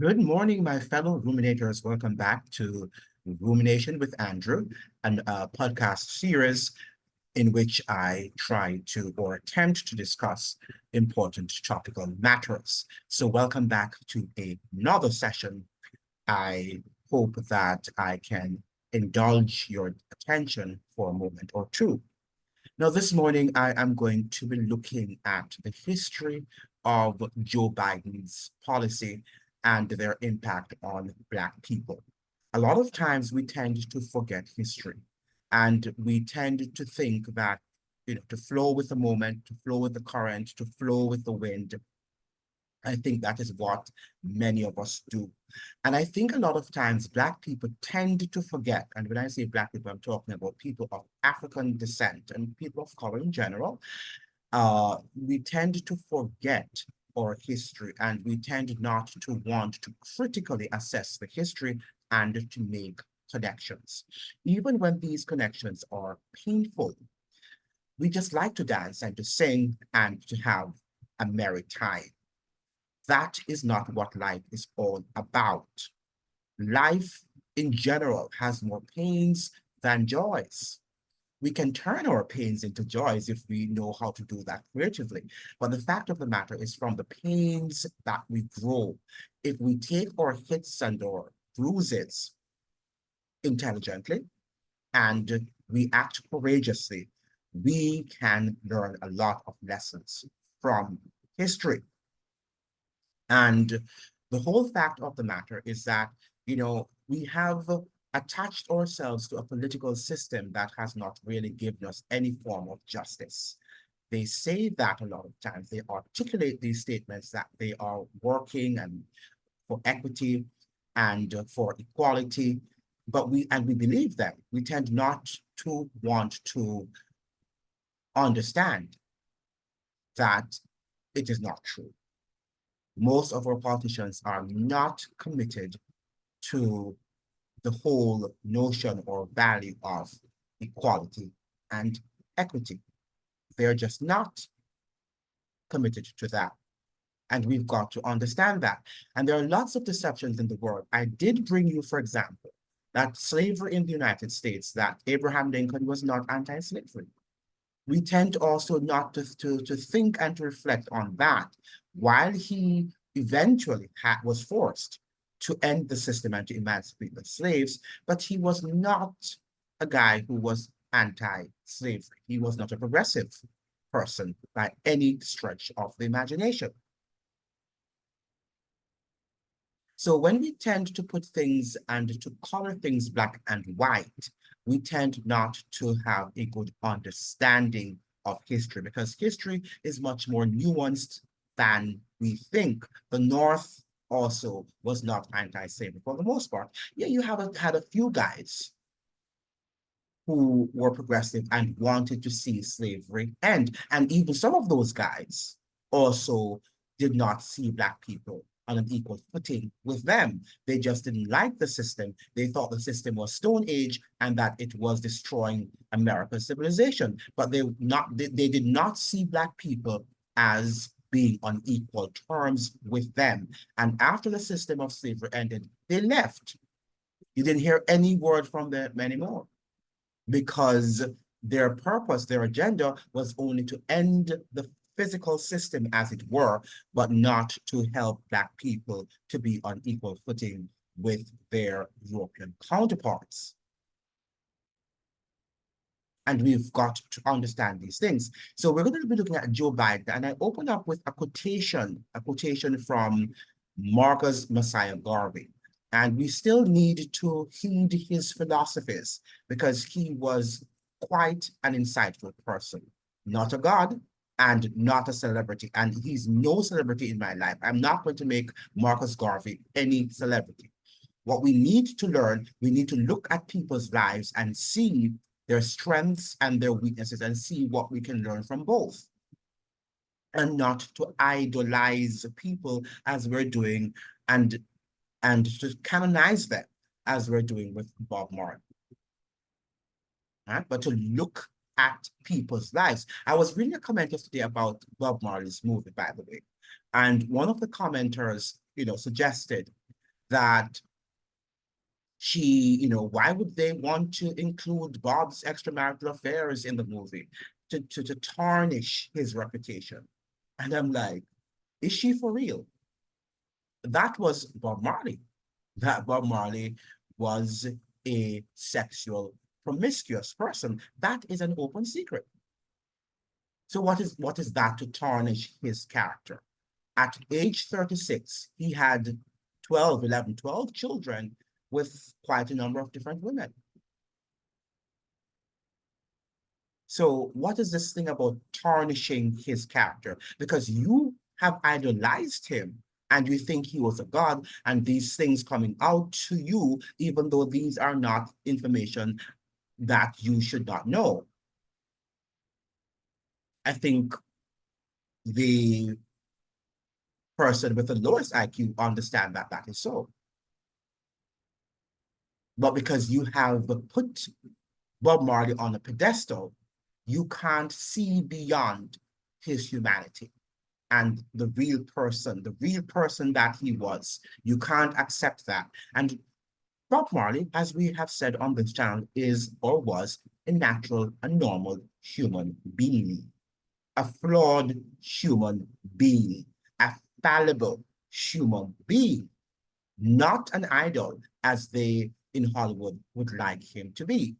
Good morning, my fellow ruminators. Welcome back to Rumination with Andrew, a podcast series in which I try to or attempt to discuss important topical matters. So, welcome back to another session. I hope that I can indulge your attention for a moment or two. Now, this morning, I am going to be looking at the history of Joe Biden's policy and their impact on Black people. A lot of times we tend to forget history and we tend to think that, to flow with the moment, to flow with the current, to flow with the wind. I think that is what many of us do. And I think a lot of times Black people tend to forget, and when I say Black people, I'm talking about people of African descent and people of color in general. We tend to forget our history and we tend not to want to critically assess the history and to make connections. Even when these connections are painful, we just like to dance and to sing and to have a merry time. That is not what life is all about. Life in general has more pains than joys. We can turn our pains into joys if we know how to do that creatively. But the fact of the matter is, from the pains that we grow, if we take our hits and our bruises intelligently and we act courageously, we can learn a lot of lessons from history. And the whole fact of the matter is that, we have attached ourselves to a political system that has not really given us any form of justice. They say that a lot of times, they articulate these statements that they are working and for equity and for equality, but we believe them. We tend not to want to understand that it is not true. Most of our politicians are not committed to the whole notion or value of equality and equity. They're just not committed to that. And we've got to understand that. And there are lots of deceptions in the world. I did bring you, for example, that slavery in the United States, that Abraham Lincoln was not anti-slavery. We tend also not to think and to reflect on that. While he eventually was forced to end the system and to emancipate the slaves, but he was not a guy who was anti-slavery. He was not a progressive person by any stretch of the imagination. So when we tend to put things and to color things black and white, we tend not to have a good understanding of history because history is much more nuanced than we think. The North also was not anti-slavery for the most part. Yeah, you have had a few guys who were progressive and wanted to see slavery end. And even some of those guys also did not see Black people on an equal footing with them. They just didn't like the system. They thought the system was Stone Age and that it was destroying America's civilization. But they did not see Black people as being on equal terms with them. And after the system of slavery ended, they left. You didn't hear any word from them anymore because their purpose, their agenda was only to end the physical system as it were, but not to help Black people to be on equal footing with their European counterparts. And we've got to understand these things. So we're going to be looking at Joe Biden, and I open up with a quotation from Marcus Messiah Garvey. And we still need to heed his philosophies because he was quite an insightful person, not a god and not a celebrity. And he's no celebrity in my life. I'm not going to make Marcus Garvey any celebrity. What we need to learn, we need to look at people's lives and see their strengths and their weaknesses and see what we can learn from both. And not to idolize people as we're doing and to canonize them as we're doing with Bob Marley. Right? But to look at people's lives. I was reading a comment yesterday about Bob Marley's movie, by the way. And one of the commenters, suggested that she, why would they want to include Bob's extramarital affairs in the movie to tarnish his reputation? And I'm like, is she for real? That was Bob Marley. That Bob Marley was a sexual promiscuous person. That is an open secret. So what is that to tarnish his character? At age 36, he had 12 children with quite a number of different women. So what is this thing about tarnishing his character? Because you have idolized him and you think he was a god, and these things coming out to you, even though these are not information that you should not know. I think the person with the lowest IQ understand that that is so. But because you have put Bob Marley on a pedestal, you can't see beyond his humanity and the real person that he was. You can't accept that. And Bob Marley, as we have said on this channel, is or was a natural and normal human being, a flawed human being, a fallible human being, not an idol as they in Hollywood would like him to be.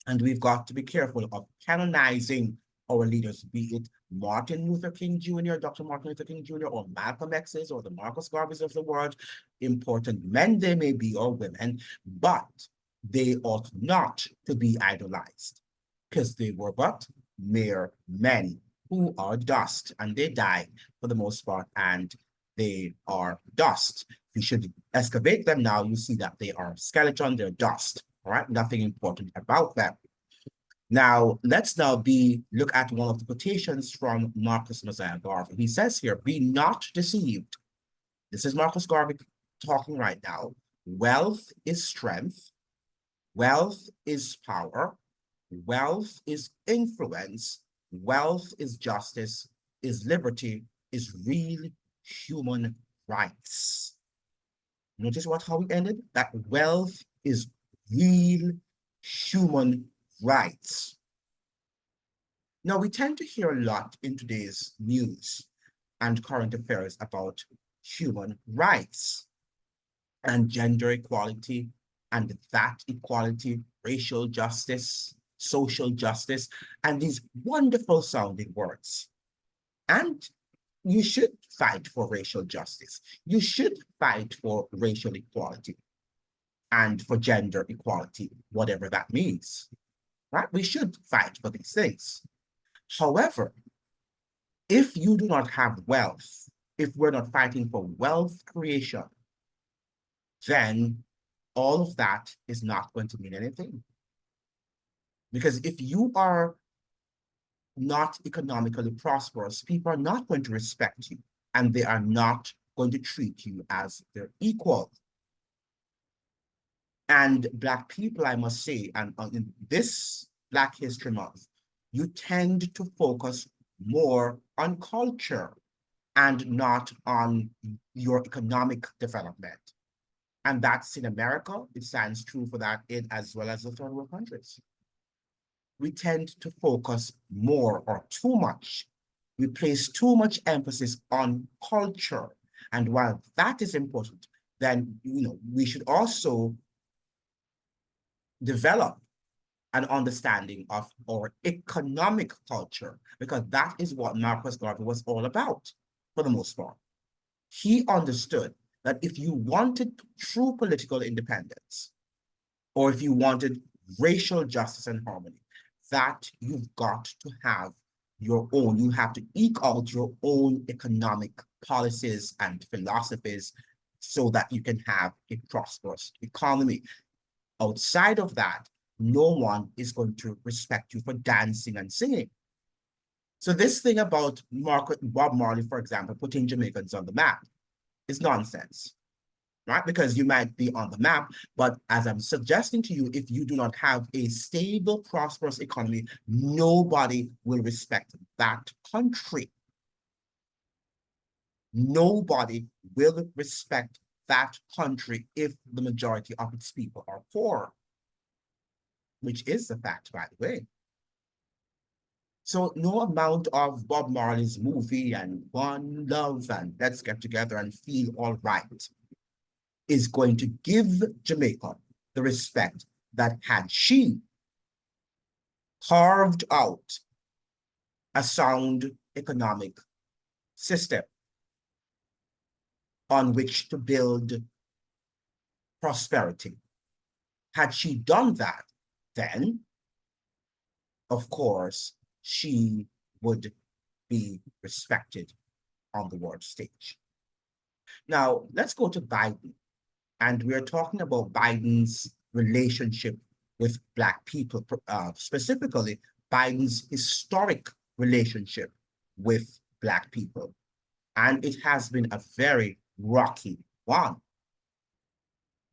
And we've got to be careful of canonizing our leaders, be it Martin Luther King Jr., Dr. Martin Luther King Jr., or Malcolm X's, or the Marcus Garveys of the world, important men they may be, or women, but they ought not to be idolized, because they were but mere men who are dust, and they die for the most part, and they are dust. You should excavate them now, you see that they are skeleton, they're dust, all right? Nothing important about them. Now, let's look at one of the quotations from Marcus Mosiah Garvey. He says here, "Be not deceived." This is Marcus Garvey talking right now. "Wealth is strength. Wealth is power. Wealth is influence. Wealth is justice, is liberty, is real human rights." Notice how he ended? That wealth is real human rights. Now, we tend to hear a lot in today's news and current affairs about human rights and gender equality, and that equality, racial justice, social justice, and these wonderful sounding words. And you should fight for racial justice. You should fight for racial equality and for gender equality, whatever that means, right? We should fight for these things. However, if you do not have wealth, if we're not fighting for wealth creation, then all of that is not going to mean anything. Because if you are not economically prosperous, people are not going to respect you, and they are not going to treat you as their equal. And Black people, I must say, and in this Black History Month, you tend to focus more on culture and not on your economic development. And that's in America. It stands true for that as well as the third world countries. We tend to focus more or too much. We place too much emphasis on culture. And while that is important, then we should also develop an understanding of our economic culture, because that is what Marcus Garvey was all about, for the most part. He understood that if you wanted true political independence, or if you wanted racial justice and harmony, that you've got to have your own, you have to eke out your own economic policies and philosophies so that you can have a prosperous economy. Outside of that, no one is going to respect you for dancing and singing. So this thing about Bob Marley, for example, putting Jamaicans on the map is nonsense, right? Because you might be on the map, but as I'm suggesting to you, if you do not have a stable, prosperous economy, nobody will respect that country. Nobody will respect that country if the majority of its people are poor, which is the fact, by the way. So no amount of Bob Marley's movie and One Love and Let's Get Together and Feel All Right is going to give Jamaica the respect that had she carved out a sound economic system on which to build prosperity. Had she done that, then, of course, she would be respected on the world stage. Now, let's go to Biden. And we're talking about Biden's relationship with Black people, specifically Biden's historic relationship with Black people. And it has been a very rocky one,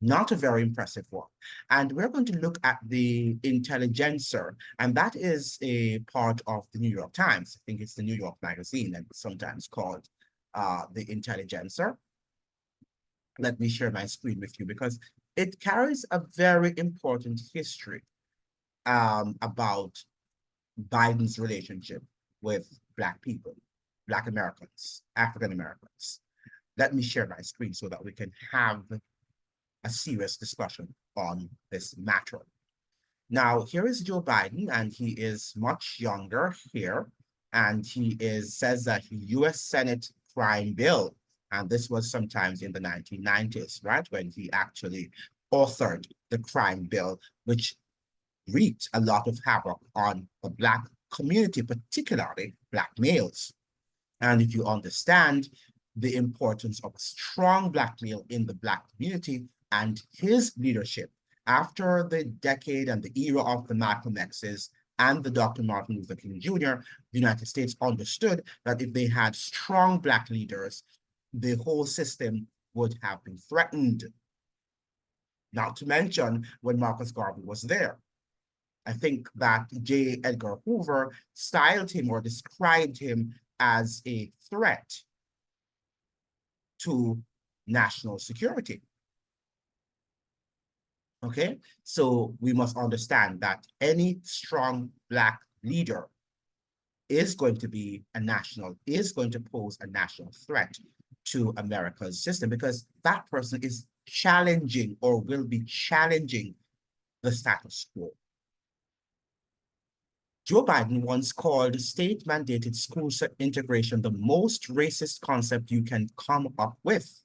not a very impressive one. And we're going to look at the Intelligencer, and that is a part of the New York Times. I think it's the New York Magazine, and sometimes called the Intelligencer. Let me share my screen with you because it carries a very important history about Biden's relationship with Black people, Black Americans, African Americans. Let me share my screen so that we can have a serious discussion on this matter. Now, here is Joe Biden, and he is much younger here, and he says that the U.S. Senate crime bill, and this was sometimes in the 1990s, right, when he actually authored the crime bill, which wreaked a lot of havoc on the Black community, particularly Black males. And if you understand the importance of a strong Black male in the Black community and his leadership after the decade and the era of the Malcolm X's and the Dr. Martin Luther King Jr., the United States understood that if they had strong Black leaders, the whole system would have been threatened. Not to mention when Marcus Garvey was there. I think that J. Edgar Hoover styled him or described him as a threat to national security. Okay, so we must understand that any strong Black leader is going to pose a national threat to America's system because that person is challenging or will be challenging the status quo. Joe Biden once called state-mandated school integration the most racist concept you can come up with.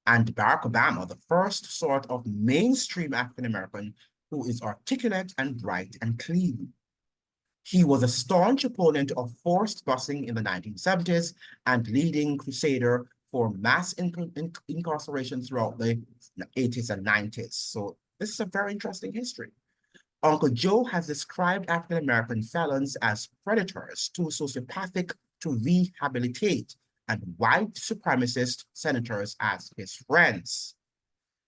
And Barack Obama, the first sort of mainstream African-American who is articulate and bright and clean. He was a staunch opponent of forced busing in the 1970s and leading crusader for mass incarceration throughout the 80s and 90s. So this is a very interesting history. Uncle Joe has described African-American felons as predators, too sociopathic to rehabilitate, and white supremacist senators as his friends.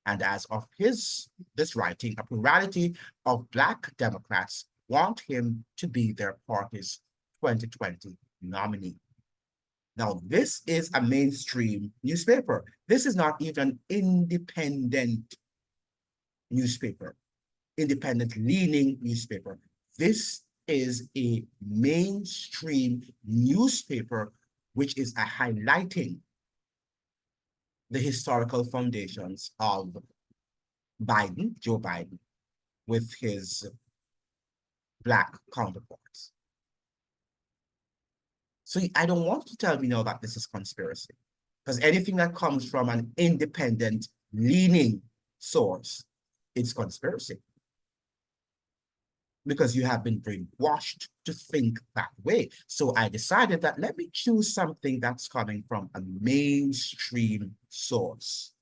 And as of this writing, a plurality of Black Democrats want him to be their party's 2020 nominee. Now, this is a mainstream newspaper. This is not even independent newspaper, independent-leaning newspaper. This is a mainstream newspaper which is highlighting the historical foundations of Biden, Joe Biden, with his Black counterparts. So I don't want to tell me now that this is conspiracy, because anything that comes from an independent leaning source, it's conspiracy. Because you have been brainwashed to think that way. So I decided that let me choose something that's coming from a mainstream source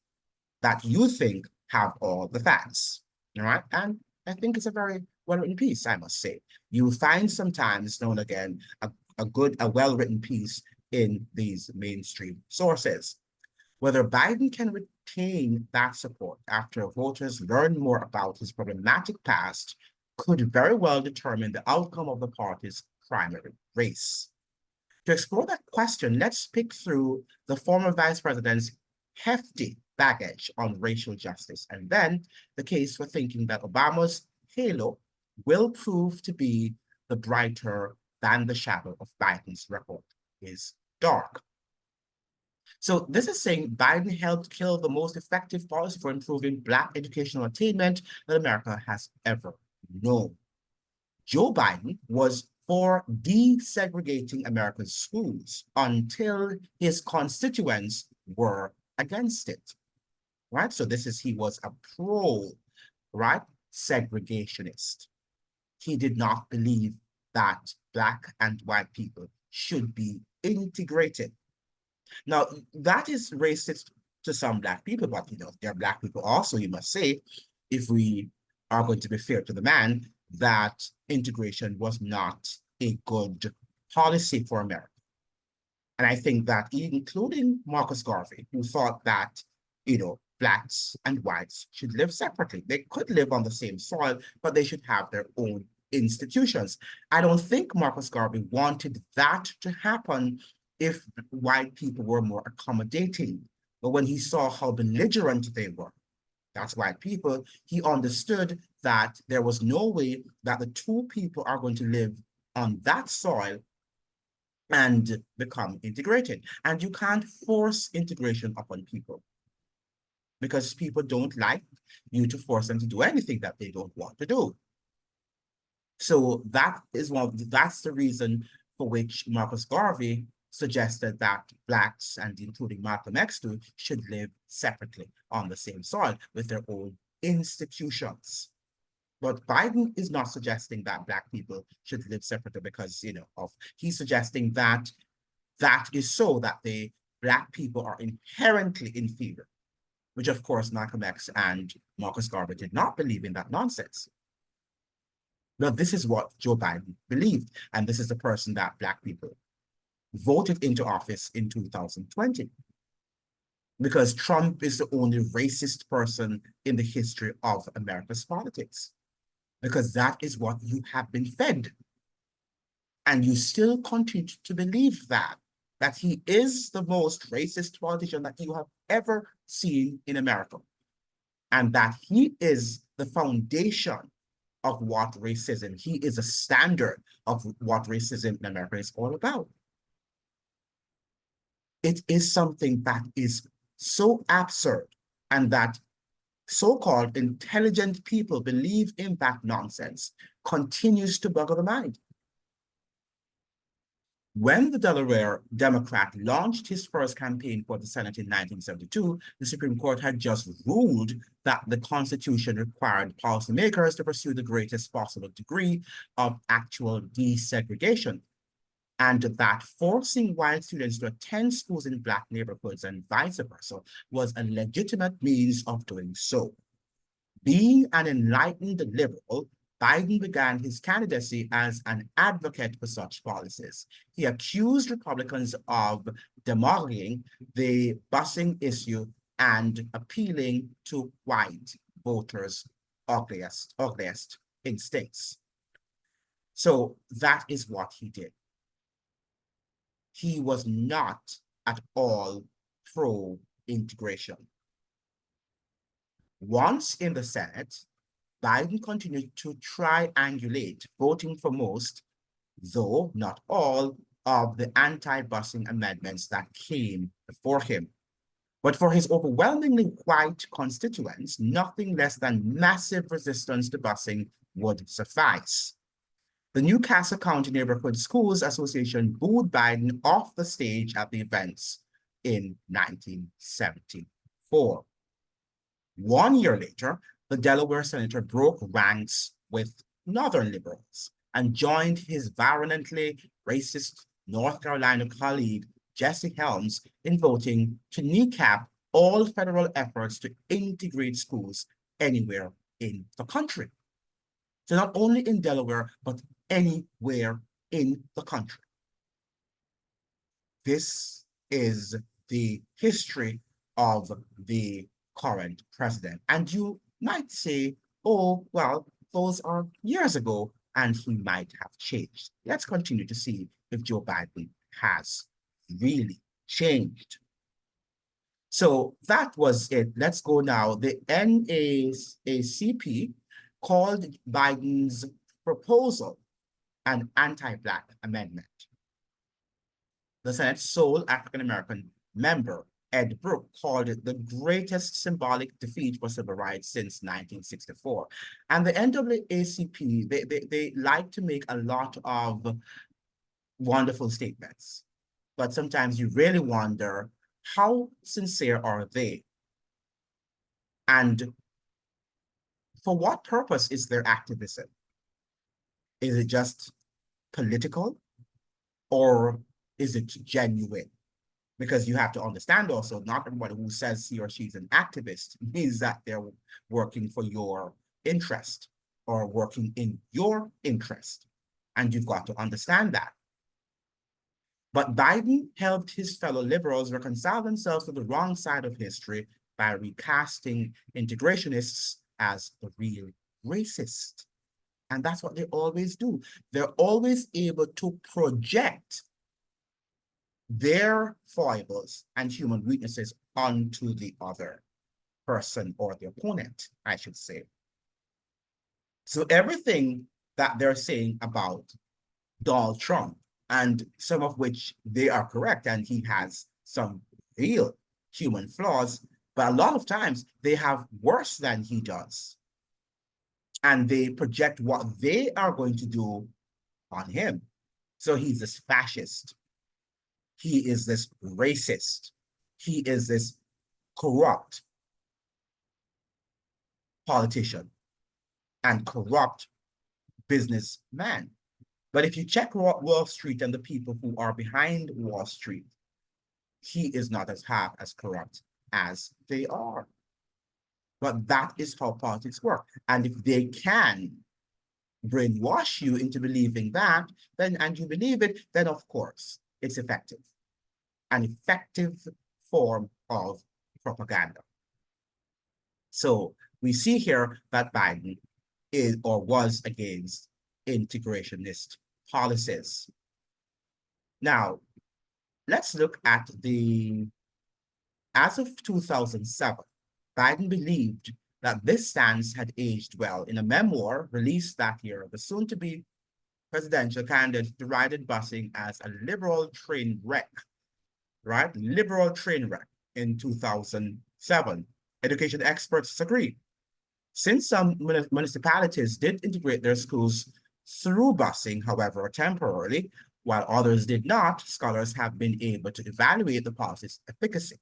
that you think have all the facts, all right? And I think it's a very well-written piece, I must say. You find sometimes, now and again, a well-written piece in these mainstream sources. Whether Biden can retain that support after voters learn more about his problematic past could very well determine the outcome of the party's primary race. To explore that question, let's pick through the former vice president's hefty baggage on racial justice. And then the case for thinking that Obama's halo will prove to be the brighter than the shadow of Biden's record is dark. So this is saying Biden helped kill the most effective policy for improving Black educational attainment that America has ever known. Joe Biden was for desegregating America's schools until his constituents were against it, right? So he was a pro, right, segregationist. He did not believe that Black and white people should be integrated. Now, that is racist to some Black people, but there are Black people also, you must say, if we are going to be fair to the man, that integration was not a good policy for America. And I think that including Marcus Garvey, who thought that, Blacks and whites should live separately. They could live on the same soil, but they should have their own institutions. I don't think Marcus Garvey wanted that to happen if white people were more accommodating. But when he saw how belligerent they were, that's white people, he understood that there was no way that the two people are going to live on that soil and become integrated. And you can't force integration upon people because people don't like you to force them to do anything that they don't want to do. So that's the reason for which Marcus Garvey suggested that Blacks, and including Malcolm X too, should live separately on the same soil with their own institutions. But Biden is not suggesting that Black people should live separately because, he's suggesting that that is so that the Black people are inherently inferior, which of course Malcolm X and Marcus Garvey did not believe in that nonsense. But this is what Joe Biden believed, and this is the person that Black people voted into office in 2020. Because Trump is the only racist person in the history of America's politics. Because that is what you have been fed. And you still continue to believe that he is the most racist politician that you have ever seen in America. And that he is the foundation of what racism, he is a standard of what racism in America is all about. It is something that is so absurd, and that so-called intelligent people believe in that nonsense continues to boggle the mind. When the Delaware Democrat launched his first campaign for the Senate in 1972, the Supreme Court had just ruled that the Constitution required policymakers to pursue the greatest possible degree of actual desegregation, and that forcing white students to attend schools in Black neighborhoods and vice versa was a legitimate means of doing so. Being an enlightened liberal, Biden began his candidacy as an advocate for such policies. He accused Republicans of demoling the busing issue and appealing to white voters' ugliest instincts. So that is what he did. He was not at all pro-integration. Once in the Senate, Biden continued to triangulate, voting for most, though not all, of the anti-busing amendments that came before him. But for his overwhelmingly white constituents, nothing less than massive resistance to busing would suffice. The New Castle County Neighborhood Schools Association booed Biden off the stage at the events in 1974. 1 year later, the Delaware senator broke ranks with Northern liberals and joined his virulently racist North Carolina colleague, Jesse Helms, in voting to kneecap all federal efforts to integrate schools anywhere in the country. So not only in Delaware, but anywhere in the country. This is the history of the current president. And you might say, oh, well, those are years ago, and he might have changed. Let's continue to see if Joe Biden has really changed. So that was it. Let's go now. The NAACP called Biden's proposal an anti-Black amendment. The Senate's sole African-American member, Ed Brooke, called it the greatest symbolic defeat for civil rights since 1964. And the NAACP, they like to make a lot of wonderful statements, but sometimes you really wonder, how sincere are they? And for what purpose is their activism? Is it just political, or is it genuine? Because you have to understand also, not everybody who says he or she is an activist means that they're working for your interest or working in your interest. And you've got to understand that. But Biden helped his fellow liberals reconcile themselves to the wrong side of history by recasting integrationists as the real racist. And that's what they always do. They're always able to project their foibles and human weaknesses onto the other person, or the opponent, I should say. So everything that they're saying about Donald Trump, and some of which they are correct, and he has some real human flaws, but a lot of times they have worse than he does. And they project what they are going to do on him. So he's this fascist. He is this racist. He is this corrupt politician and corrupt businessman. But if you check Wall Street and the people who are behind Wall Street, he is not as half as corrupt as they are. But that is how politics work. And if they can brainwash you into believing that, then, and you believe it, then of course it's effective. An effective form of propaganda. So we see here that Biden is or was against integrationist policies. Now, let's look at as of 2007, Biden believed that this stance had aged well. In a memoir released that year, the soon-to-be presidential candidate derided busing as a liberal train wreck, right? Liberal train wreck in 2007. Education experts agree. Since some municipalities did integrate their schools through busing, however, temporarily, while others did not, scholars have been able to evaluate the policy's efficacy.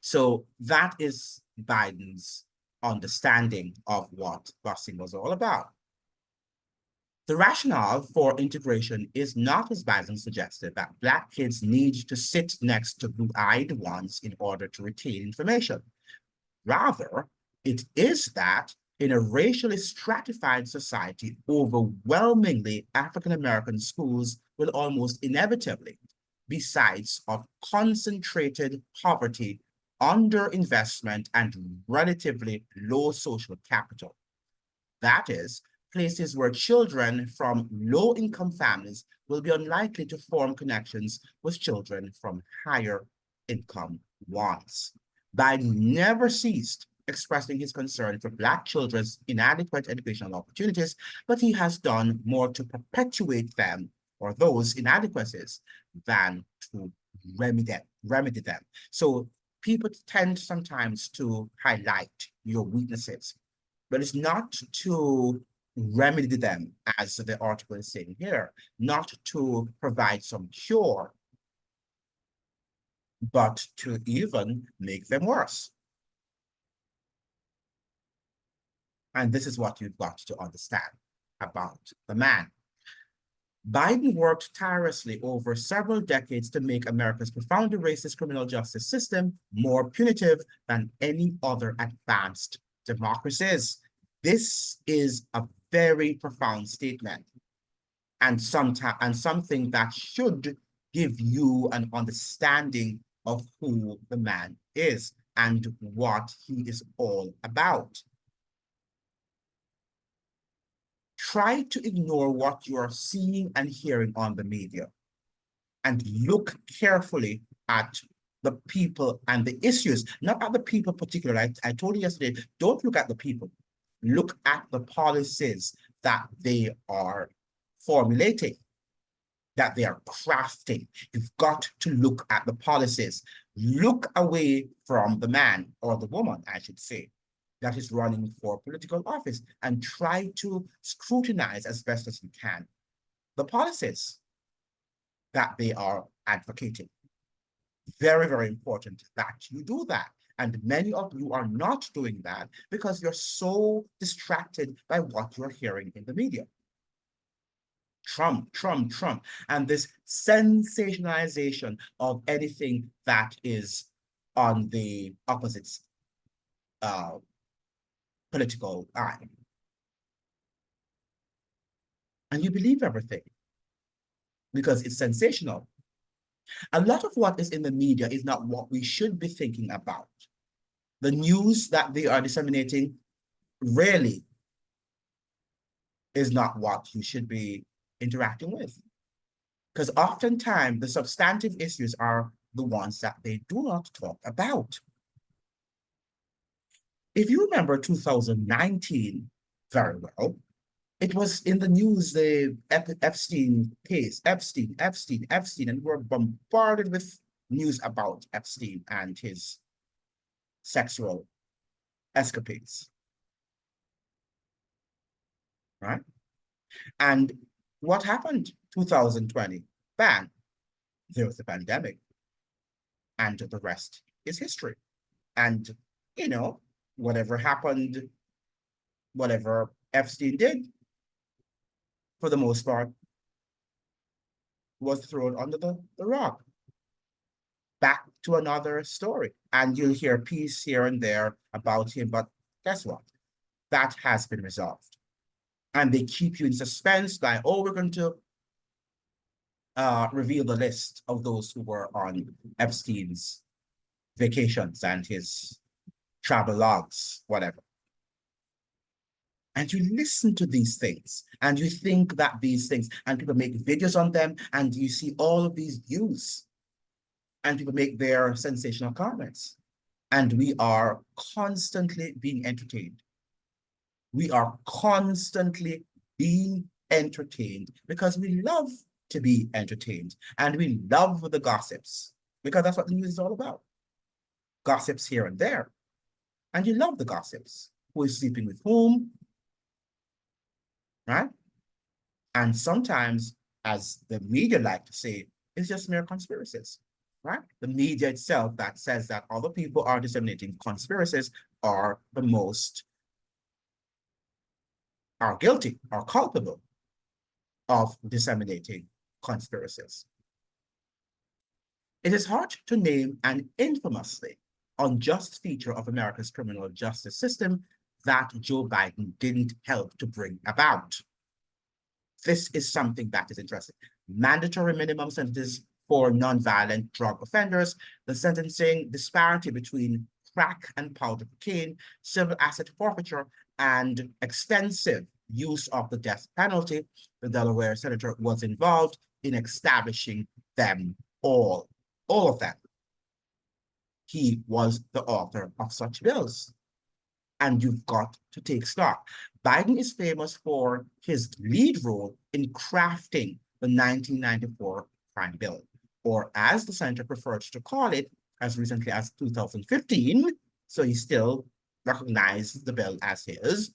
So that is Biden's understanding of what busing was all about. The rationale for integration is not, as Biden suggested, that Black kids need to sit next to blue-eyed ones in order to retain information. Rather, it is that in a racially stratified society, overwhelmingly African-American schools will almost inevitably be sites of concentrated poverty, underinvestment, and relatively low social capital. That is, places where children from low-income families will be unlikely to form connections with children from higher-income ones. Biden never ceased expressing his concern for Black children's inadequate educational opportunities, but he has done more to perpetuate them, or those inadequacies, than to remedy them. So people tend sometimes to highlight your weaknesses, but it's not to remedy them, as the article is saying here, not to provide some cure, but to even make them worse. And this is what you've got to understand about the man. Biden worked tirelessly over several decades to make America's profoundly racist criminal justice system more punitive than any other advanced democracies. This is a very profound statement, and something that should give you an understanding of who the man is and what he is all about. Try to ignore what you are seeing and hearing on the media, and look carefully at the people and the issues, not at the people particularly. I told you yesterday, don't look at the people. Look at the policies that they are formulating, that they are crafting. You've got to look at the policies. Look away from the man or the woman, I should say, that is running for political office and try to scrutinize as best as you can the policies that they are advocating. Very, very important that you do that. And many of you are not doing that because you're so distracted by what you're hearing in the media. Trump, Trump, Trump, and this sensationalization of anything that is on the opposite political eye. And you believe everything because it's sensational. A lot of what is in the media is not what we should be thinking about. The news that they are disseminating really is not what you should be interacting with. Because oftentimes the substantive issues are the ones that they do not talk about. If you remember 2019 very well, it was in the news, the Epstein case, Epstein, and we're bombarded with news about Epstein and his sexual escapades, right? And what happened 2020? Bang, there was the pandemic, and the rest is history. And, you know, whatever happened, whatever Epstein did, for the most part, was thrown under the rug. Back to another story. And you'll hear a piece here and there about him, but guess what? That has been resolved. And they keep you in suspense like, oh, we're going to reveal the list of those who were on Epstein's vacations and his travel logs, whatever. And you listen to these things and you think that these things, and people make videos on them, and you see all of these views and people make their sensational comments. And we are constantly being entertained. We are constantly being entertained because we love to be entertained, and we love the gossips because that's what the news is all about. Gossips here and there. And you love the gossips. Who is sleeping with whom, right? And sometimes, as the media like to say, it's just mere conspiracies, right? The media itself that says that other people are disseminating conspiracies are the most, are guilty, are culpable of disseminating conspiracies. It is hard to name an infamously unjust feature of America's criminal justice system that Joe Biden didn't help to bring about. This is something that is interesting. Mandatory minimum sentences for nonviolent drug offenders, the sentencing disparity between crack and powder cocaine, civil asset forfeiture, and extensive use of the death penalty. The Delaware senator was involved in establishing them all of them. He was the author of such bills. And you've got to take stock. Biden is famous for his lead role in crafting the 1994 crime bill, or as the senator preferred to call it, as recently as 2015, so he still recognizes the bill as his,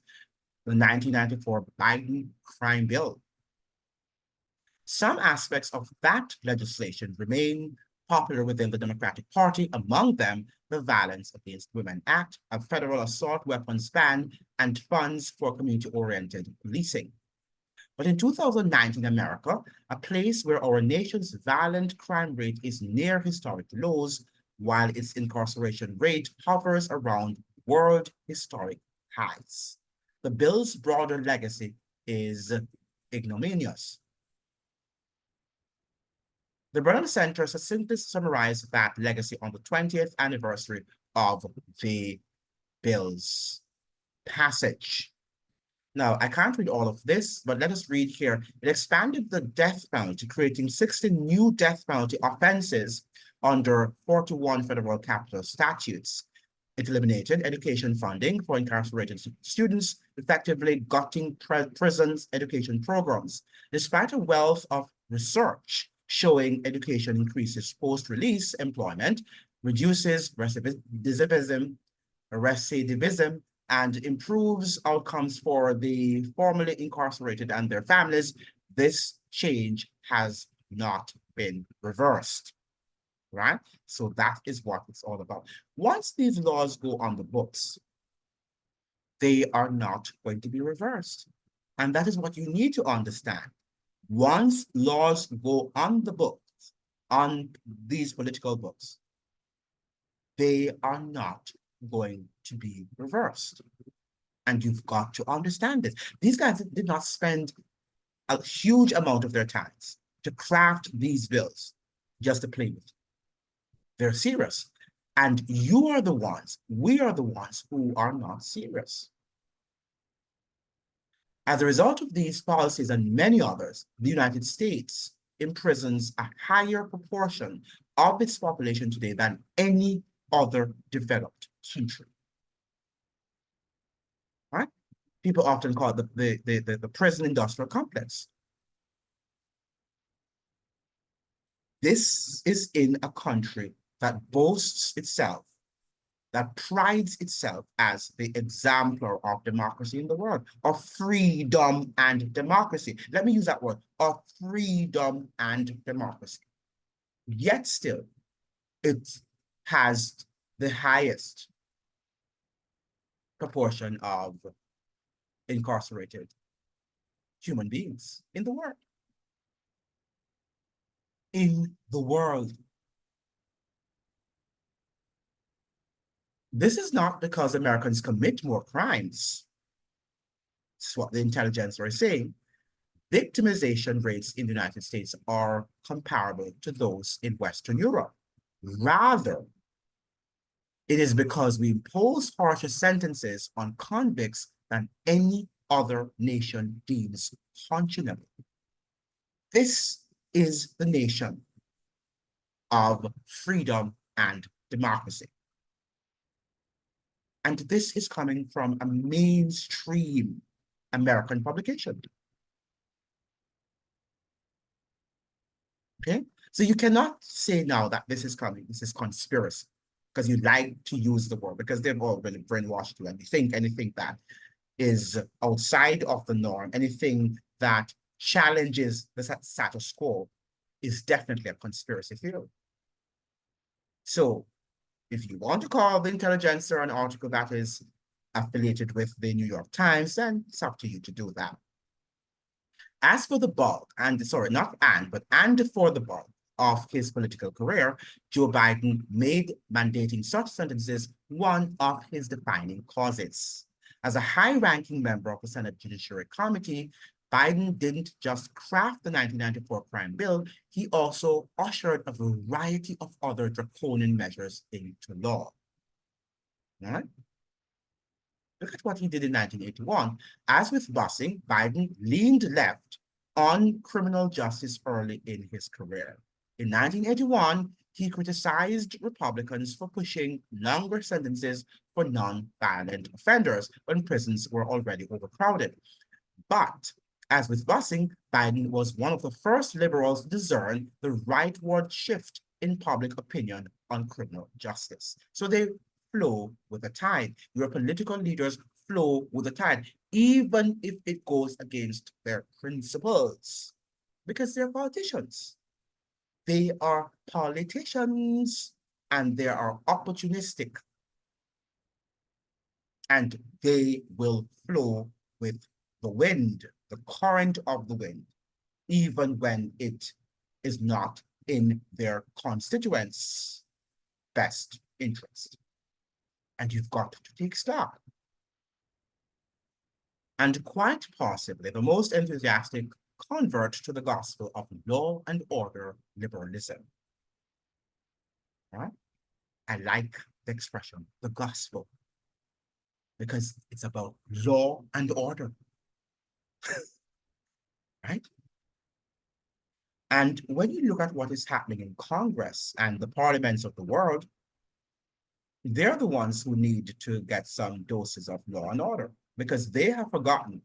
the 1994 Biden crime bill. Some aspects of that legislation remain popular within the Democratic Party, among them the Violence Against Women Act, a federal assault weapons ban, and funds for community-oriented policing. But in 2019 America, a place where our nation's violent crime rate is near historic lows, while its incarceration rate hovers around world historic highs. The bill's broader legacy is ignominious. The Brennan Center succinctly summarized that legacy on the 20th anniversary of the bill's passage. Now, I can't read all of this, but let us read here. It expanded the death penalty, creating 60 new death penalty offenses under 41 federal capital statutes. It eliminated education funding for incarcerated students, effectively gutting prisons' education programs. Despite a wealth of research showing education increases post-release employment, reduces recidivism, and improves outcomes for the formerly incarcerated and their families, this change has not been reversed, right? So that is what it's all about. Once these laws go on the books, they are not going to be reversed. And that is what you need to understand. Once laws go on the books, on these political books, they are not going to be reversed. And you've got to understand this. These guys did not spend a huge amount of their time to craft these bills just to play with. They're serious. And you are the ones, we are the ones who are not serious. As a result of these policies and many others, the United States imprisons a higher proportion of its population today than any other developed country. Right? People often call it the prison industrial complex. This is in a country that boasts itself, that prides itself as the exemplar of democracy in the world, of freedom and democracy. Let me use that word, of freedom and democracy. Yet still, it has the highest proportion of incarcerated human beings in the world. In the world. This is not because Americans commit more crimes. This is what the intelligence are saying. Victimization rates in the United States are comparable to those in Western Europe. Rather, it is because we impose harsher sentences on convicts than any other nation deems conscionable. This is the nation of freedom and democracy. And this is coming from a mainstream American publication. Okay, so you cannot say now that this is coming, this is conspiracy, because you like to use the word, because they've all been brainwashed you, and you think anything that is outside of the norm, anything that challenges the status quo is definitely a conspiracy theory. So if you want to call the Intelligencer an article that is affiliated with the New York Times, then it's up to you to do that. As for the bulk, and sorry, not and, but and for the bulk of his political career, Joe Biden made mandating such sentences one of his defining causes. As a high-ranking member of the Senate Judiciary Committee, Biden didn't just craft the 1994 crime bill, he also ushered a variety of other draconian measures into law. All right? Look at what he did in 1981. As with busing, Biden leaned left on criminal justice early in his career. In 1981, he criticized Republicans for pushing longer sentences for non-violent offenders when prisons were already overcrowded. But as with busing, Biden was one of the first liberals to discern the rightward shift in public opinion on criminal justice. So they flow with the tide. Your political leaders flow with the tide, even if it goes against their principles, because they're politicians. They are politicians and they are opportunistic, and they will flow with the wind, the current of the wind, even when it is not in their constituents' best interest. And you've got to take stock. And quite possibly the most enthusiastic convert to the gospel of law and order liberalism. Right? I like the expression, the gospel, because it's about law and order. Right? And when you look at what is happening in Congress and the parliaments of the world, they're the ones who need to get some doses of law and order because they have forgotten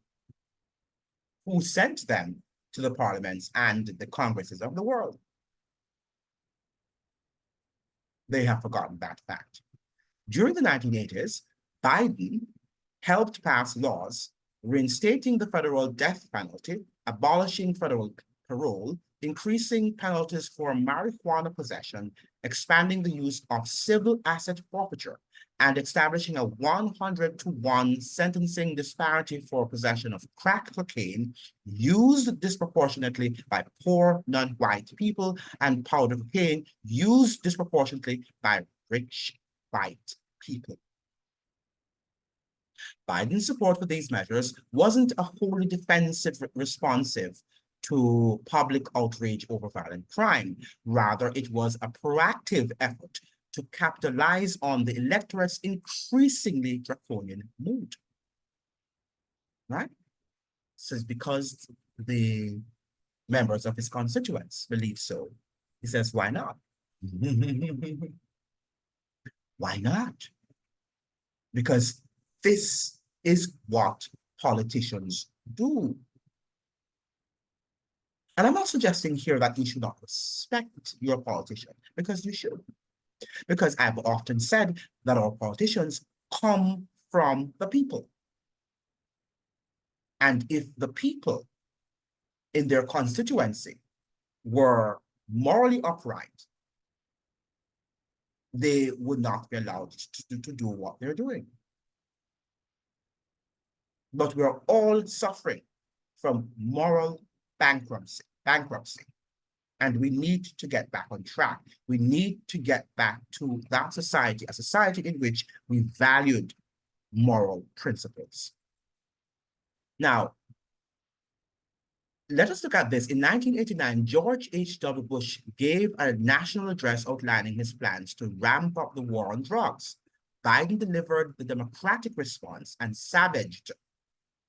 who sent them to the parliaments and the congresses of the world. They have forgotten that fact. During the 1980s, Biden helped pass laws reinstating the federal death penalty, abolishing federal parole, increasing penalties for marijuana possession, expanding the use of civil asset forfeiture, and establishing a 100-to-1 sentencing disparity for possession of crack cocaine used disproportionately by poor non-white people and powder cocaine used disproportionately by rich white people. Biden's support for these measures wasn't a wholly defensive responsive to public outrage over violent crime. Rather, it was a proactive effort to capitalize on the electorate's increasingly draconian mood. Right? So it's because the members of his constituents believe so. He says, why not? Why not? Because this is what politicians do. And I'm not suggesting here that you should not respect your politician, because you should. Because I've often said that our politicians come from the people. And if the people in their constituency were morally upright, they would not be allowed to do what they're doing. But we're all suffering from moral bankruptcy. And we need to get back on track. We need to get back to that society, a society in which we valued moral principles. Now, let us look at this. In 1989, George H.W. Bush gave a national address outlining his plans to ramp up the war on drugs. Biden delivered the Democratic response and savaged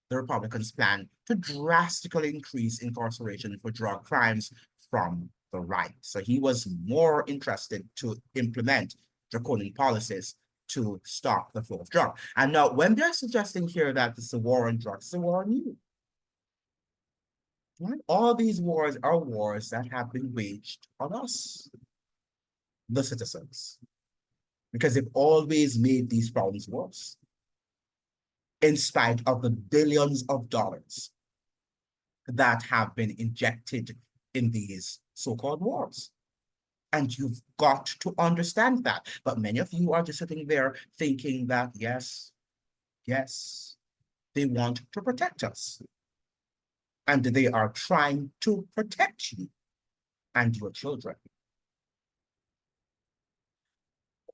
the Republicans' plan to drastically increase incarceration for drug crimes from the right. So he was more interested to implement draconian policies to stop the flow of drugs. And now, when they're suggesting here that it's a war on drugs, it's a war on you. Right? All these wars are wars that have been waged on us, the citizens, because they've always made these problems worse, in spite of the billions of dollars that have been injected in these so-called wars. And you've got to understand that. But many of you are just sitting there thinking that, yes, they want to protect us. And they are trying to protect you and your children.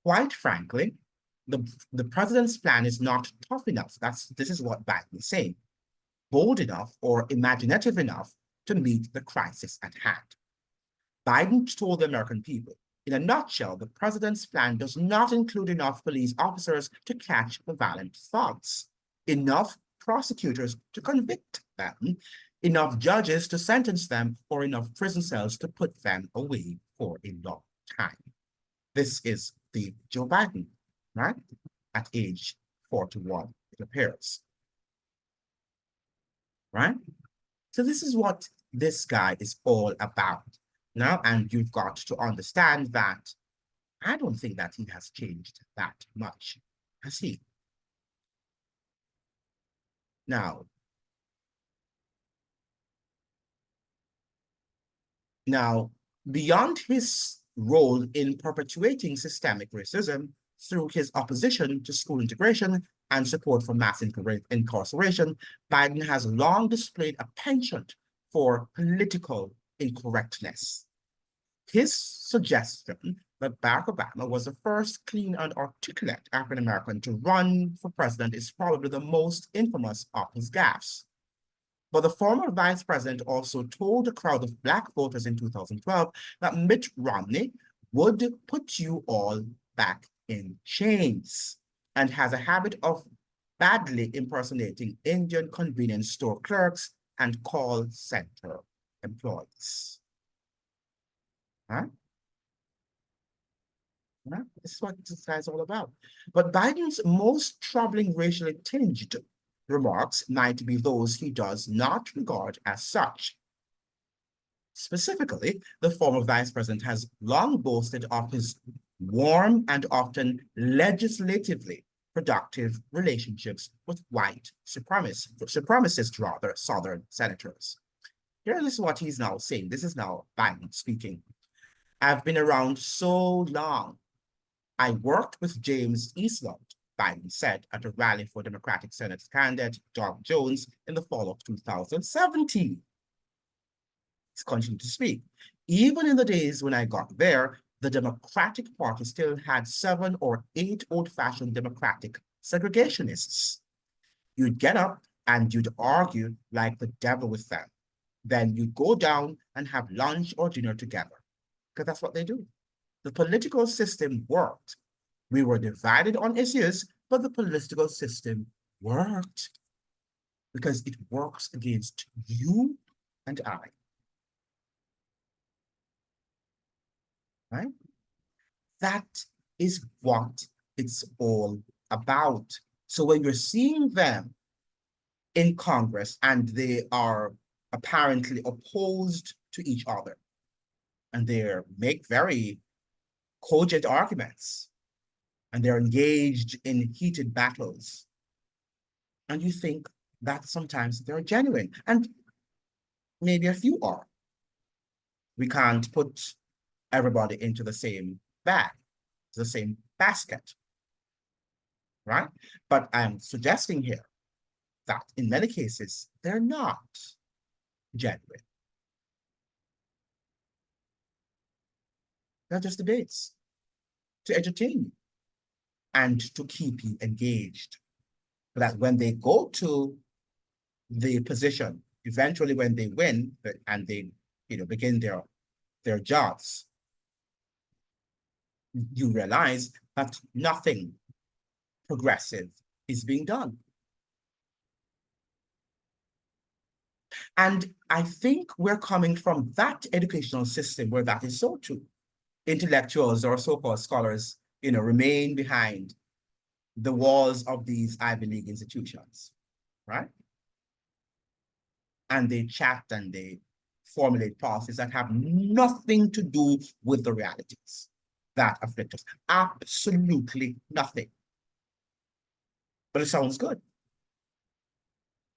Quite frankly, the president's plan is not tough enough. This is what Biden is saying. Bold enough or imaginative enough to meet the crisis at hand. Biden told the American people, in a nutshell, the president's plan does not include enough police officers to catch the violent thugs, enough prosecutors to convict them, enough judges to sentence them, or enough prison cells to put them away for a long time. This is the Joe Biden, right? At age 41, it appears. Right? So this is what this guy is all about. Now, and you've got to understand that I don't think that he has changed that much, has he? Now, beyond his role in perpetuating systemic racism through his opposition to school integration and support for mass incarceration, Biden has long displayed a penchant for political incorrectness. His suggestion that Barack Obama was the first clean and articulate African-American to run for president is probably the most infamous of his gaffes. But the former vice president also told a crowd of Black voters in 2012 that Mitt Romney would put you all back in chains and has a habit of badly impersonating Indian convenience store clerks and call center employees. Huh? Huh? This is what this guy's all about. But Biden's most troubling racially tinged remarks might be those he does not regard as such. Specifically, the former vice president has long boasted of his warm and often legislatively productive relationships with white supremacist rather, Southern senators. Here is what he's now saying. This is now Biden speaking. I've been around so long. I worked with James Eastland, Biden said at a rally for Democratic Senate candidate Doug Jones in the fall of 2017. He's continuing to speak. Even in the days when I got there, the Democratic Party still had 7 or 8 old-fashioned Democratic segregationists. You'd get up and you'd argue like the devil with them. Then you'd go down and have lunch or dinner together, because that's what they do. The political system worked. We were divided on issues, but the political system worked because it works against you and I. Right? That is what it's all about. So when you're seeing them in Congress and they are apparently opposed to each other and they make very cogent arguments and they're engaged in heated battles, and you think that sometimes they're genuine, and maybe a few are. We can't put everybody into the same bag, the same basket, right? But I'm suggesting here that in many cases, they're not genuine. They're just debates to entertain you and to keep you engaged. But that when they go to the position, eventually when they win and they begin their jobs, you realize that nothing progressive is being done. And I think we're coming from that educational system where that is so true. Intellectuals or so-called scholars, remain behind the walls of these Ivy League institutions, right? And they chat and they formulate policies that have nothing to do with the realities that afflict us. Absolutely nothing. But it sounds good.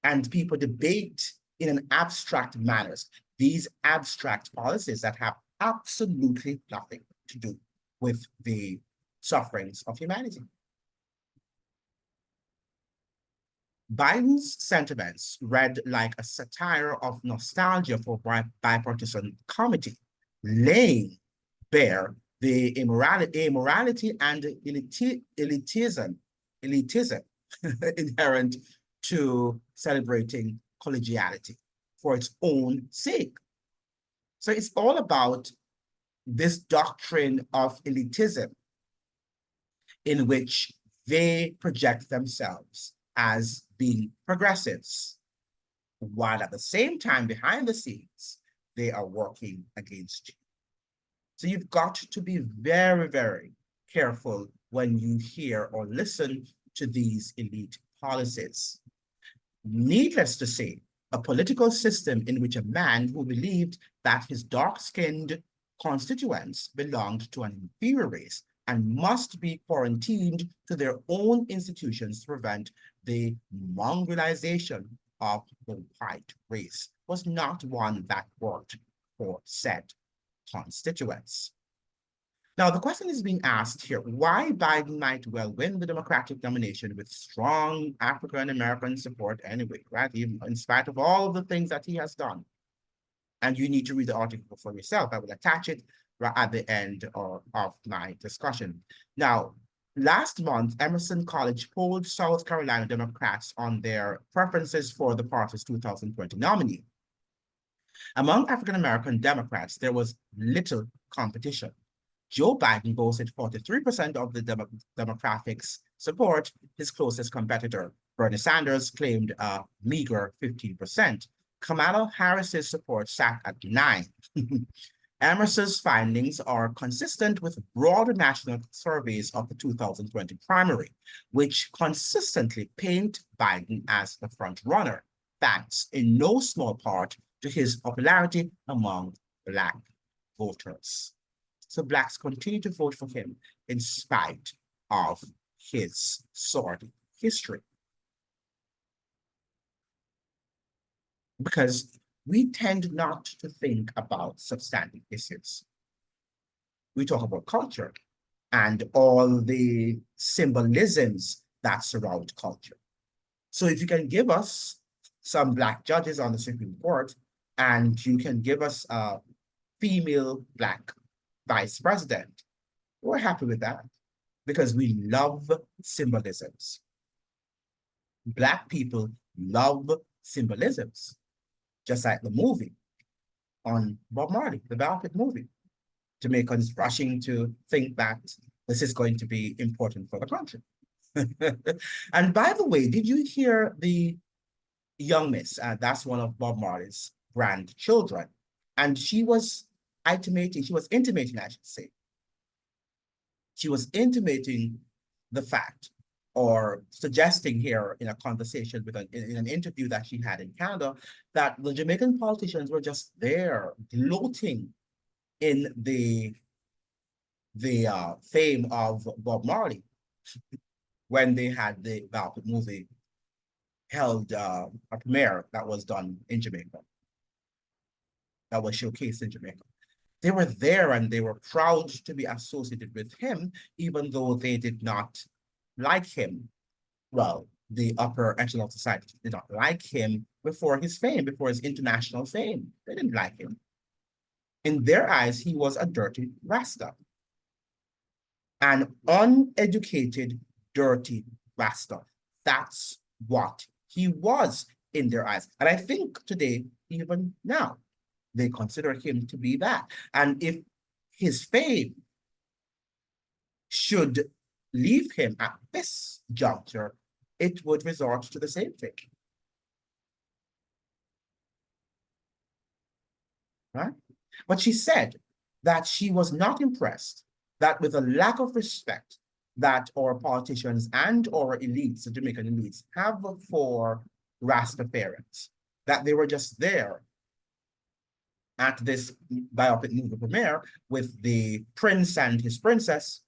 And people debate in an abstract manner these abstract policies that have absolutely nothing to do with the sufferings of humanity. Biden's sentiments read like a satire of nostalgia for bipartisan comedy, laying bare the immorality and elitism inherent to celebrating collegiality for its own sake. So it's all about this doctrine of elitism in which they project themselves as being progressives, while at the same time, behind the scenes, they are working against you. So you've got to be very, very careful when you hear or listen to these elite policies. Needless to say, a political system in which a man who believed that his dark-skinned constituents belonged to an inferior race and must be quarantined to their own institutions to prevent the mongrelization of the white race was not one that worked for said constituents. Now, the question is being asked here, why Biden might well win the Democratic nomination with strong African-American support anyway, right? Even in spite of all of the things that he has done. And you need to read the article for yourself. I will attach it right at the end of my discussion. Now, last month, Emerson College polled South Carolina Democrats on their preferences for the party's 2020 nominee. Among African-American Democrats, there was little competition. Joe Biden boasted 43% of the demographics support. His closest competitor, Bernie Sanders, claimed a meager 15%. Kamala Harris's support sat at 9%. Emerson's findings are consistent with broader national surveys of the 2020 primary, which consistently paint Biden as the front runner, thanks in no small part to his popularity among Black voters. So Blacks continue to vote for him in spite of his sordid history. Because we tend not to think about substantive issues. We talk about culture and all the symbolisms that surround culture. So if you can give us some Black judges on the Supreme Court, and you can give us a female Black vice president, we're happy with that because we love symbolisms. Black people love symbolisms, just like the movie on Bob Marley, the biopic movie. Jamaicans rushing to think that this is going to be important for the country. And by the way, did you hear the young miss? That's one of Bob Marley's grandchildren. And she was intimating, I should say. She was intimating the fact, or suggesting here in a conversation with in an interview that she had in Canada, that the Jamaican politicians were just there gloating in the fame of Bob Marley when they had the biopic movie held a premiere that was done in Jamaica, that was showcased in Jamaica. They were there and they were proud to be associated with him, even though they did not like him. Well, the upper echelon of society did not like him before his fame, before his international fame. They didn't like him. In their eyes, he was a dirty Rasta. An uneducated, dirty Rasta. That's what he was in their eyes. And I think today, even now, they consider him to be that. And if his fame should leave him at this juncture, it would resort to the same thing. Right? But she said that she was not impressed, that with a lack of respect that our politicians and our elites, the Jamaican elites, have for Rastafarians, that they were just there at this biopic movie premiere with the prince and his princess,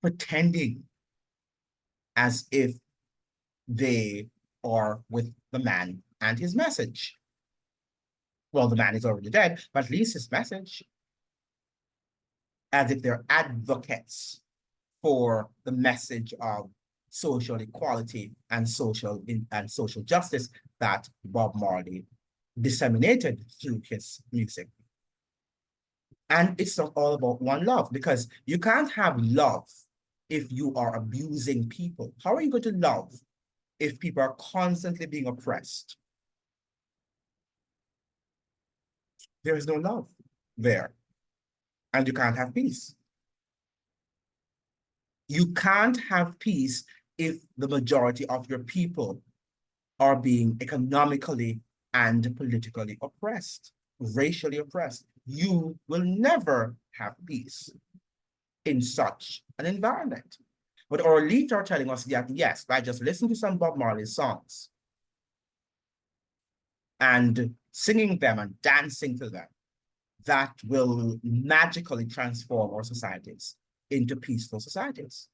pretending as if they are with the man and his message. Well, the man is already dead, but at least his message, as if they're advocates for the message of social equality and social justice that Bob Marley disseminated through his music. And it's not all about one love, because you can't have love if you are abusing people. How are you going to love if people are constantly being oppressed? There is no love there, and you can't have peace. You can't have peace if the majority of your people are being economically and politically oppressed, racially oppressed. You will never have peace in such an environment. But our elites are telling us that, yes, by just listening to some Bob Marley songs and singing them and dancing to them, that will magically transform our societies into peaceful societies.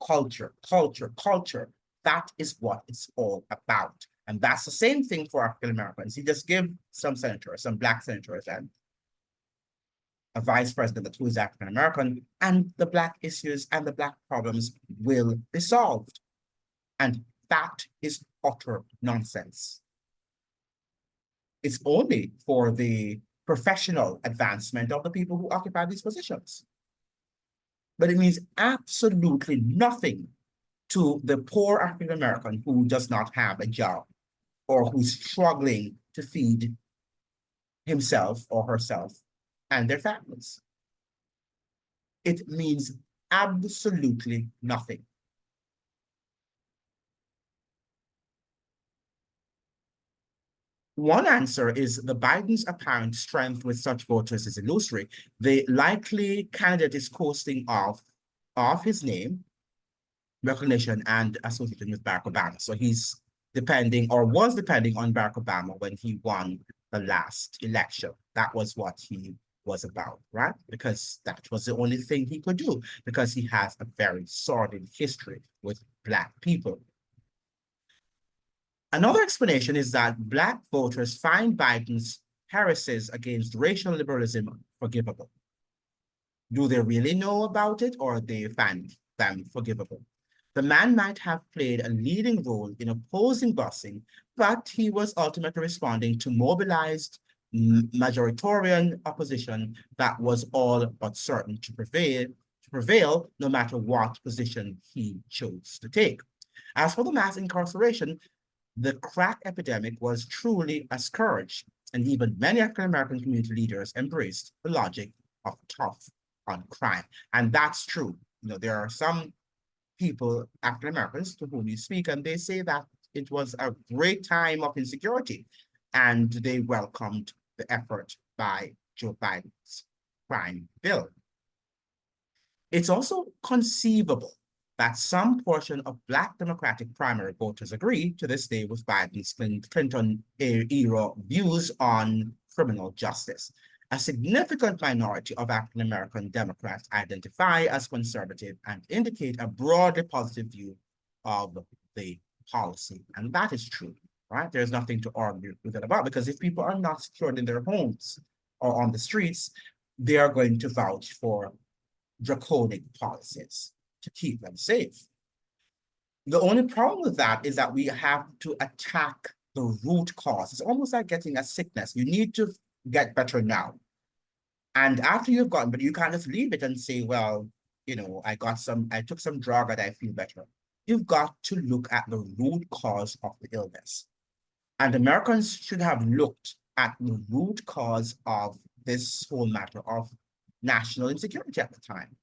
Culture, culture, culture. That is what it's all about. And that's the same thing for African Americans. You just give some senators, some Black senators, and a vice president who is African American, and the Black issues and the Black problems will be solved. And that is utter nonsense. It's only for the professional advancement of the people who occupy these positions. But it means absolutely nothing to the poor African American who does not have a job or who's struggling to feed himself or herself and their families. It means absolutely nothing. One answer is the Biden's apparent strength with such voters is illusory. The likely candidate is coasting off his name, recognition, and association with Barack Obama. So he's depending or was depending on Barack Obama when he won the last election. That was what he was about, right? Because that was the only thing he could do, because he has a very sordid history with Black people. Another explanation is that Black voters find Biden's heresies against racial liberalism forgivable. Do they really know about it, or they find them forgivable? The man might have played a leading role in opposing busing, but he was ultimately responding to mobilized majoritarian opposition that was all but certain to prevail no matter what position he chose to take. As for the mass incarceration, the crack epidemic was truly a scourge, and even many African American community leaders embraced the logic of tough on crime. And that's true. There are some people, African Americans, to whom you speak, and they say that it was a great time of insecurity, and they welcomed the effort by Joe Biden's crime bill. It's also conceivable that some portion of Black Democratic primary voters agree to this day with Biden's Clinton-era views on criminal justice. A significant minority of African American Democrats identify as conservative and indicate a broadly positive view of the policy. And that is true, right? There's nothing to argue with it about, because if people are not secured in their homes or on the streets, they are going to vouch for draconic policies to keep them safe. The only problem with that is that we have to attack the root cause. It's almost like getting a sickness. You need to get better now. And after you've gotten better, you can't just leave it and say, well, I took some drug and I feel better. You've got to look at the root cause of the illness. And Americans should have looked at the root cause of this whole matter of national insecurity at the time,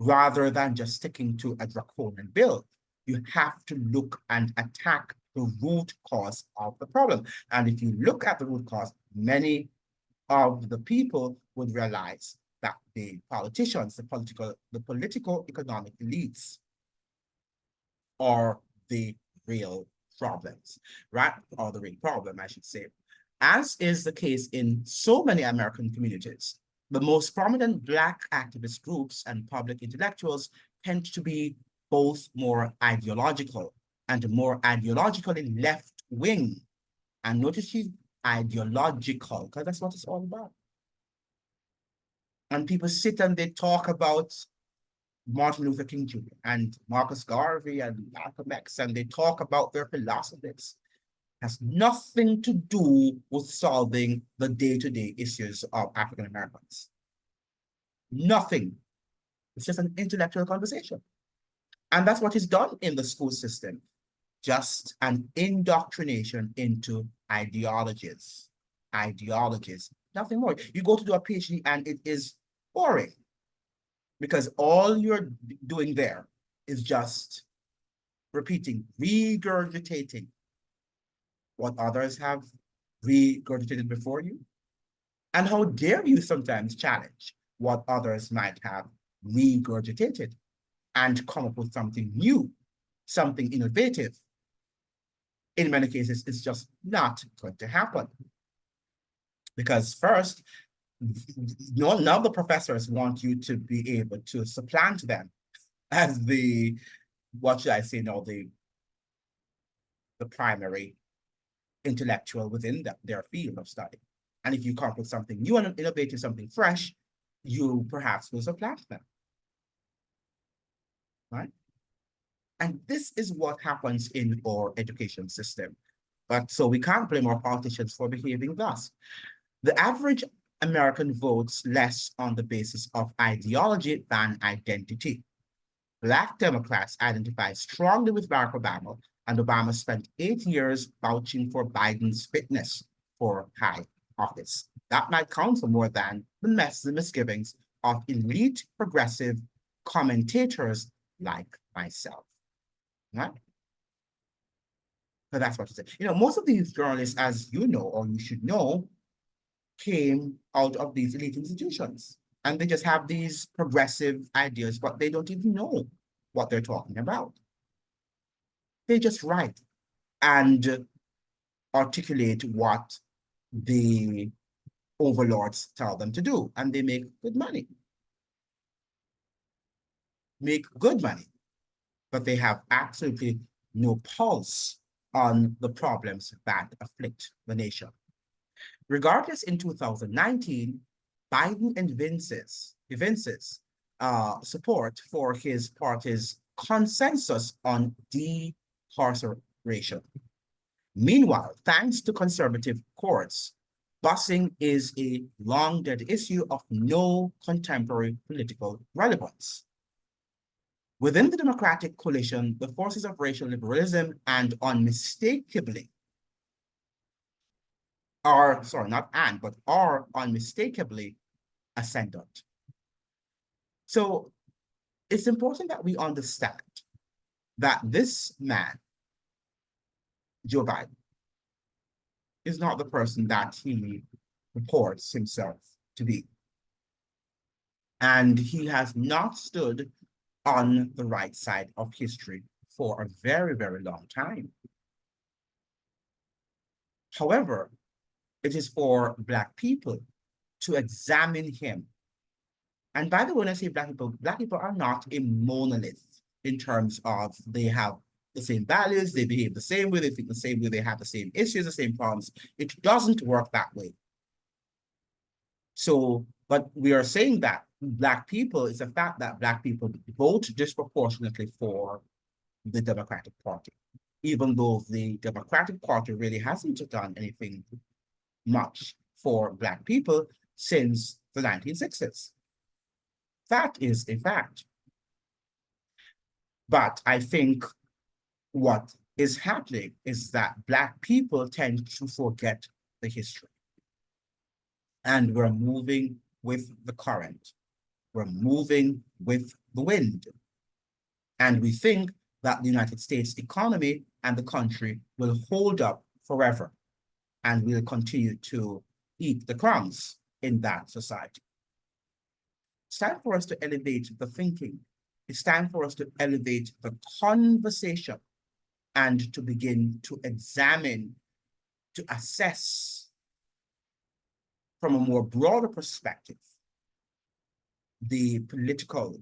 rather than just sticking to a draconian bill. You have to look and attack the root cause of the problem. And if you look at the root cause, many of the people would realize that the politicians, the political economic elites are the real problems, right? Or the real problem, I should say. As is the case in so many American communities, the most prominent Black activist groups and public intellectuals tend to be both more ideological and more ideologically left-wing. And notice she's ideological, because that's what it's all about. And people sit and they talk about Martin Luther King Jr. and Marcus Garvey and Malcolm X, and they talk about their philosophies. It has nothing to do with solving the day-to-day issues of African Americans. Nothing. It's just an intellectual conversation. And that's what is done in the school system. Just an indoctrination into ideologies. Ideologies. Nothing more. You go to do a PhD and it is boring, because all you're doing there is just repeating, regurgitating what others have regurgitated before you. And how dare you sometimes challenge what others might have regurgitated and come up with something new, something innovative. In many cases, it's just not going to happen. Because first, none of the professors want you to be able to supplant them as the, what should I say now, the primary intellectual within their field of study. And if you come up with something new and innovative, something fresh, you perhaps will supplant them, right? And this is what happens in our education system. But so we can't blame our politicians for behaving thus. The average American votes less on the basis of ideology than identity. Black Democrats identify strongly with Barack Obama, and Obama spent 8 years vouching for Biden's fitness for high office. That might count for more than the misgivings of elite progressive commentators like myself. Right? But that's what he said. Most of these journalists, as you know, or you should know, came out of these elite institutions. And they just have these progressive ideas, but they don't even know what they're talking about. They just write and articulate what the overlords tell them to do, and they make good money. Make good money, but they have absolutely no pulse on the problems that afflict the nation. Regardless, in 2019, Biden evinces support for his party's consensus on decarceration. Meanwhile, thanks to conservative courts, busing is a long-dead issue of no contemporary political relevance. Within the Democratic coalition, the forces of racial liberalism and unmistakably are, sorry, not and, but are unmistakably ascendant. So it's important that we understand that this man, Joe Biden, is not the person that he purports himself to be. And he has not stood on the right side of history for a very, very long time. However, it is for Black people to examine him. And by the way, when I say Black people are not a monolith in terms of they have the same values, they behave the same way, they think the same way, they have the same issues, the same problems. It doesn't work that way. So, but we are saying that Black people, it's a fact that Black people vote disproportionately for the Democratic Party, even though the Democratic Party really hasn't done anything much for Black people since the 1960s. That is a fact. But I think what is happening is that Black people tend to forget the history. And we're moving with the current. We're moving with the wind. And we think that the United States economy and the country will hold up forever. And we'll continue to eat the crumbs in that society. It's time for us to elevate the thinking. It's time for us to elevate the conversation and to begin to examine, to assess from a more broader perspective the political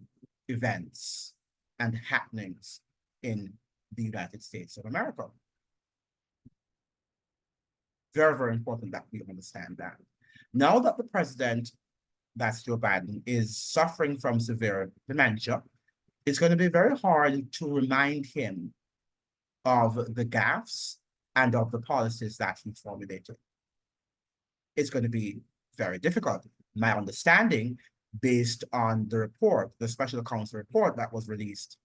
events and happenings in the United States of America. Very, very important that we understand that. Now that the president, that's Joe Biden, is suffering from severe dementia, it's going to be very hard to remind him of the gaffes and of the policies that he formulated. It's going to be very difficult. My understanding, based on the report, the special counsel report that was released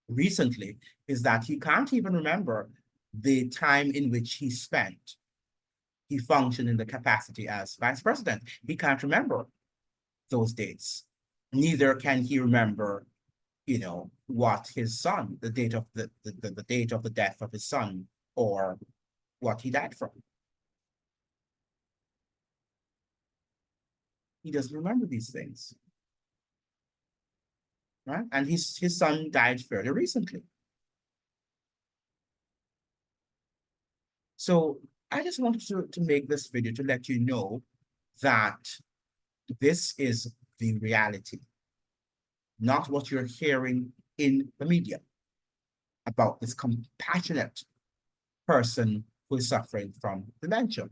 recently, is that he can't even remember the time in which he functioned in the capacity as vice president. He can't remember those dates. Neither can he remember, what his son, the date of the date of the death of his son, or what he died from. He doesn't remember these things, right? And his son died fairly recently. So I just wanted to make this video to let you know that this is the reality, not what you're hearing in the media about this compassionate person who is suffering from dementia.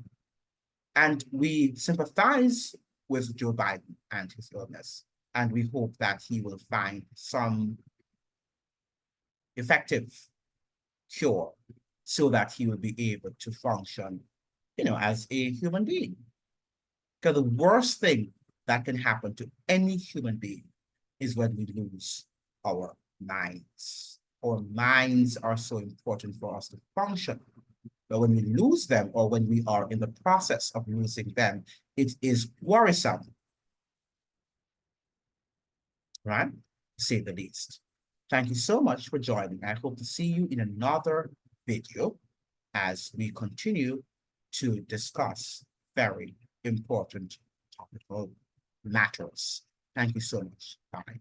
And we sympathize with Joe Biden and his illness, and we hope that he will find some effective cure so that he will be able to function, as a human being. Because the worst thing that can happen to any human being is when we lose our minds. Our minds are so important for us to function. But when we lose them, or when we are in the process of losing them, it is worrisome, right? To say the least. Thank you so much for joining. I hope to see you in another video. as we continue to discuss very important topical matters. Thank you so much. Bye.